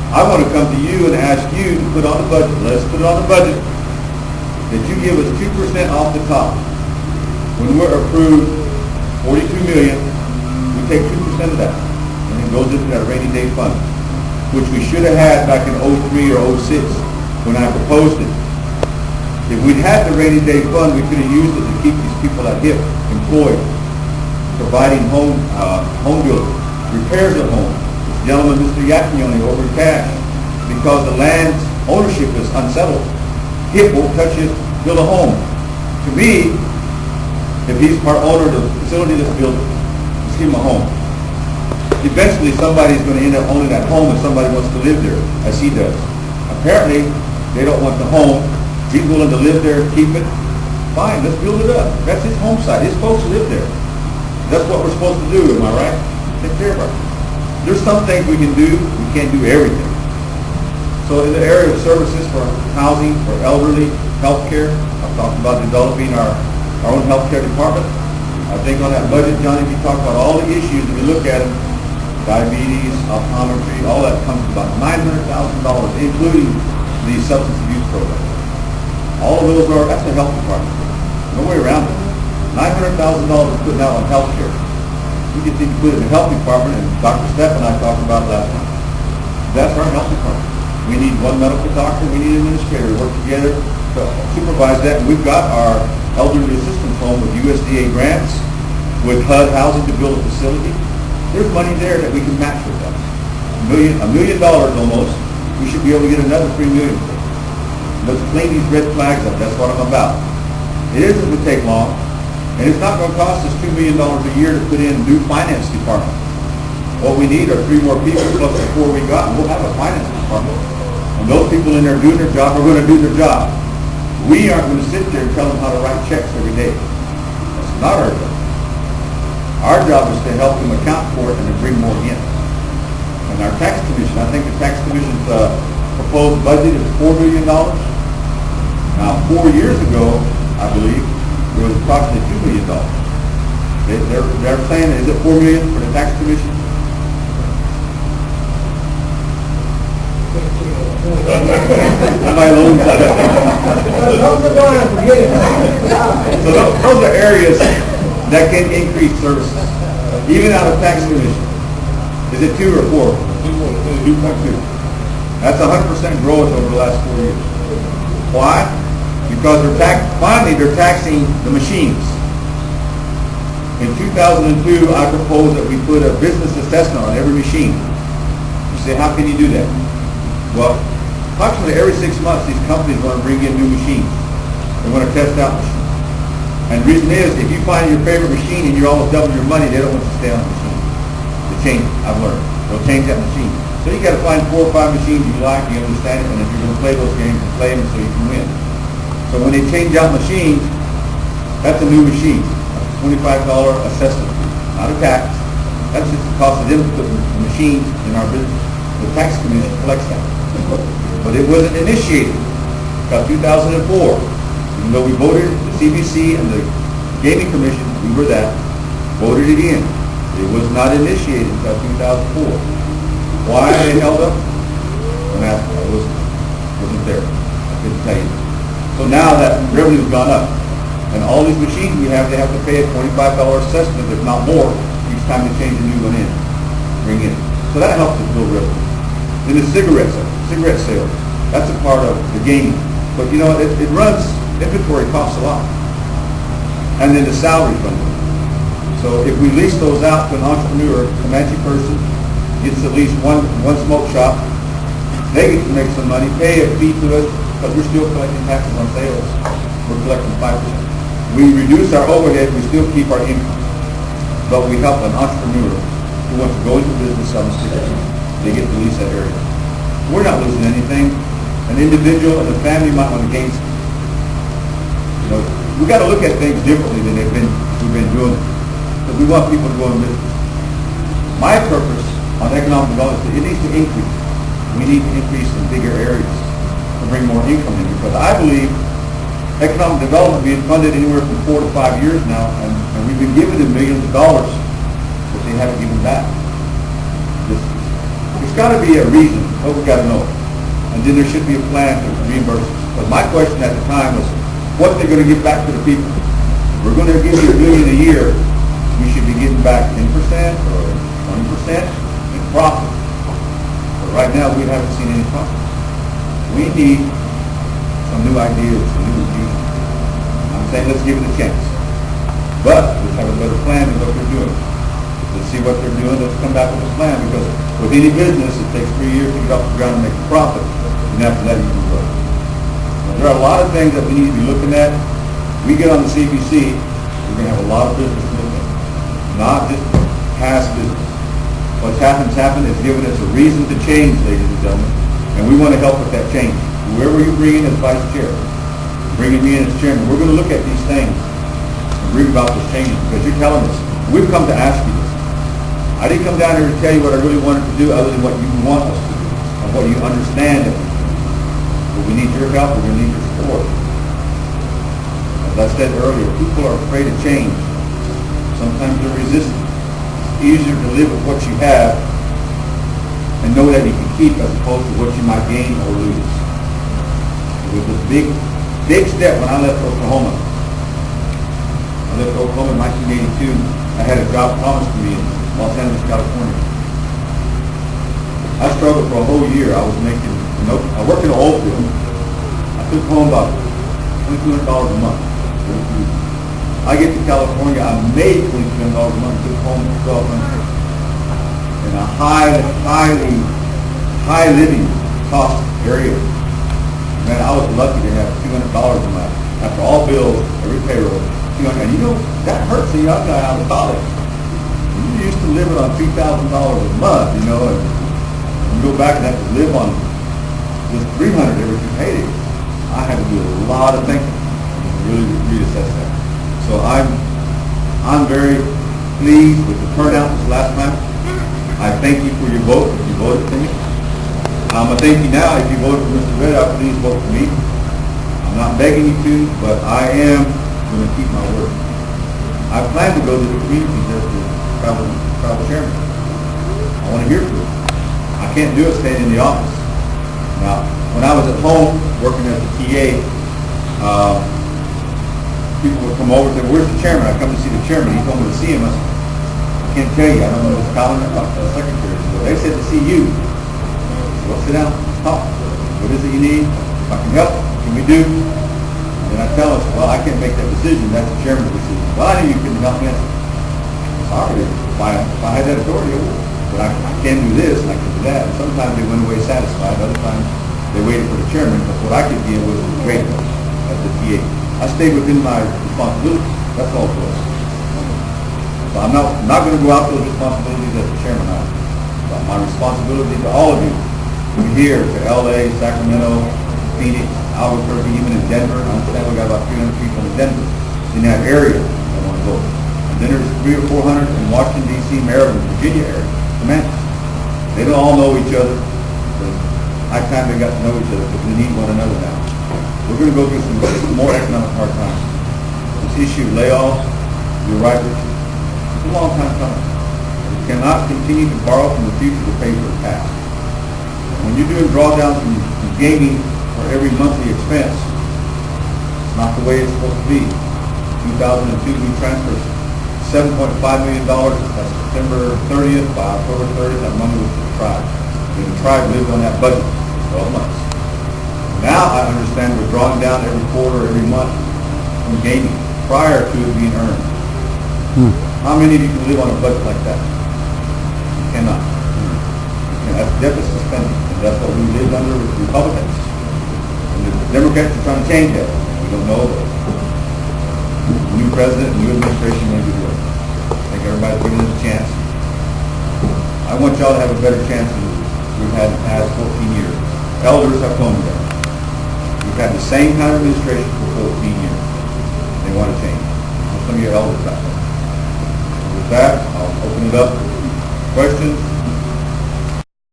I want to come to you and ask you to put on the budget. Let's put it on the budget that you give us 2% off the top. When we're approved 42 million, we take 2% of that, and it goes into that rainy day fund, which we should have had back in 03 or 06 when I proposed it. If we'd had the rainy day fund, we could have used it to keep these people at HIP employed, providing home building, repairs at home. This gentleman, Mr. Yakioni, over cash because the land's ownership is unsettled. HIP won't touch his build a home. To me, if he's part owner of the facility that's built, let's give him a home. Eventually, somebody's going to end up owning that home if somebody wants to live there, as he does. Apparently, they don't want the home. He's willing to live there, keep it. Fine, let's build it up. That's his home site. His folks live there. That's what we're supposed to do, am I right? Take care of it. There's some things we can do. We can't do everything. So in the area of services for housing, for elderly, healthcare, I've talked about developing our own healthcare department. I think on that budget, Johnny, if you talk about all the issues, if you look at them, diabetes, optometry, all that comes to about $900,000, including the substance abuse program. All of those that's the health department. No way around it. $900,000 putting out on health care. We just need to put it in the health department, and Dr. Stepp and I talked about it last time. That's our health department. We need one medical doctor, we need an administrator to work together to supervise that. And we've got our elderly assistance home with USDA grants, with HUD housing to build a facility. There's money there that we can match with that. $1 million almost. We should be able to get another $3 million. Let's clean these red flags up. That's what I'm about. It isn't going to take long, and it's not going to cost us $2 million a year to put in a new finance department. What we need are 3 more people plus the 4 we got, and we'll have a finance department. And those people in there doing their job are going to do their job. We aren't going to sit there and tell them how to write checks every day. That's not our job. Our job is to help them account for it and to bring more in. And our tax commission, I think the tax commission's proposed budget is $4 million. Now, 4 years ago, I believe, there was approximately $2 million. They're saying, is it $4 million for the tax commission? Am I alone? So those are areas that can increase services, even out of tax commission. Is it 2 or 4? 2.2. That's 100% growth over the last 4 years. Why? Because finally they're taxing the machines. In 2002, I proposed that we put a business assessment on every machine. You say, how can you do that? Well, approximately every 6 months, these companies want to bring in new machines. They want to test out machines. And the reason is, if you find your favorite machine and you're almost double your money, they don't want you to stay on the machine. They change it, I've learned. They'll change that machine. So you got to find 4 or 5 machines you like, you understand it, and if you're going to play those games, you play them so you can win. So when they change out machines, that's a new machine. That's a $25 assessment, not a tax. That's just the cost of them to put the machines in our business. The tax commission collects that. But it wasn't initiated until 2004. Even though we voted, the CBC and the Gaming Commission, we were that, voted it in. It was not initiated until 2004. Why they held up? When I wasn't there. I couldn't tell you. So now that revenue's gone up, and all these machines we have, they have to pay a $25 assessment, if not more, each time they change a new one in, bring in. So that helps us build revenue. Then the cigarette sales, that's a part of the gaming. But you know, it runs, inventory costs a lot. And then the salary fund. So if we lease those out to an entrepreneur, Comanche person, gets at least one smoke shop, they get to make some money, pay a fee to us, because we're still collecting taxes on sales. We're collecting 5%. We reduce our overhead, we still keep our income. But we help an entrepreneur who wants to go into business on the street. They get to lease that area. We're not losing anything. An individual and a family might want to gain something. You know, we got to look at things differently than we've been doing. Because we want people to go in business. My purpose on economic development is it needs to increase. We need to increase in bigger areas to bring more income in. Because I believe economic development being funded anywhere from 4 to 5 years now, and we've been giving them millions of dollars that they haven't given back. We It's got to be a reason, what we got to know. And then there should be a plan to reimburse us. But my question at the time was, what they're going to give back to the people. We're going to give you $1 million a year. We should be getting back 10% or 20% in profit. But right now, we haven't seen any profit. We need some new ideas, some new views. I'm saying let's give it a chance. But let's have a better plan than what they're doing. Let's see what they're doing. Let's come back with a plan, because with any business, it takes 3 years to get off the ground and make a profit. And after that, you can grow. Now, there are a lot of things that we need to be looking at. We get on the CBC, we're going to have a lot of business to look at, not just past business. What's happened has given us a reason to change, ladies and gentlemen, and we want to help with that change. Whoever you bring in as vice chair, bringing me in as chairman, we're going to look at these things and bring about this change, because you're telling us, we've come to ask you this. I didn't come down here to tell you what I really wanted to do other than what you want us to do and what you understand that we do. But we need your help, we're going to need your support. As I said earlier, people are afraid of change. Sometimes they're resistant. It's easier to live with what you have and know that you can keep as opposed to what you might gain or lose. It was a big step when I left Oklahoma. I left Oklahoma in 1982. I had a job promised to me in Los Angeles, California. I struggled for a whole year. I was making, I worked in an oil field. I took home about $2,200 a month. I get to California, I made $2,200 a month, took home $1,200 in a high living cost area. Man, I was lucky to have $200 in my, after all bills, every payroll, $200. And you know, that hurts a young guy out of college. You used to live on $2,000 a month, you know, and you go back and have to live on just $300 every 2 paydays. I had to do a lot of thinking to really reassess that. So I'm very pleased with the turnout this last time. I thank you for your vote if you voted for me. I'm going to thank you now if you voted for Mr. Red. Please vote for me. I'm not begging you to, but I am going to keep my word. I plan to go to the communities as the travel chairman. I want to hear from you. I can't do it staying in the office. Now, when I was at home working as a TA, people would come over and say, "Where's the chairman?" I come to see the chairman. He told me to see him. I said, "I can't tell you. I don't know his calendar. I talked to the secretary." So they said to see you. Well, sit down. Let's talk. What is it you need? If I can help, what can we do? And I tell us, well, I can't make that decision. That's the chairman's decision. Well, I knew you couldn't help me. I said, sorry, if I had that authority, I would. But I can do this and I can do that. And sometimes they went away satisfied. Other times they waited for the chairman. But what I could give was great as the TA. I stayed within my responsibilities. That's all for us. So I'm not going to go out those responsibilities as the chairman. But my responsibility to all of you, from here to LA, Sacramento, Phoenix, Albuquerque, even in Denver. I understand we got about 300 people in Denver, in that area that want to vote. And then there's 300 or 400 in Washington, D.C., Maryland, Virginia area. Command. They don't all know each other. But high time they got to know each other because we need one another now. We're going to go through some more economic hard times. This issue of layoffs, you're right, Richard. It's a long time coming. We cannot continue to borrow from the future to pay for the past. When you're doing drawdowns from gaming for every monthly expense, it's not the way it's supposed to be. In 2002, we transferred $7.5 million. That's September 30th. By October 30th, that money was to the tribe. And the tribe lived on that budget for 12 months. Now I understand we're drawing down every quarter, every month from gaming prior to it being earned. How many of you can live on a budget like that? You cannot. And that's deficit spending. And that's what we lived under with the Republicans. And the Democrats are trying to change that. We don't know. New president, new administration may be doing it. I think everybody's giving us a chance. I want y'all to have a better chance than we've had in the past 14 years. Elders have told me that. We've had the same kind of administration for 14 years. They want to change. Some of your elders out there. With that, I'll open it up for questions.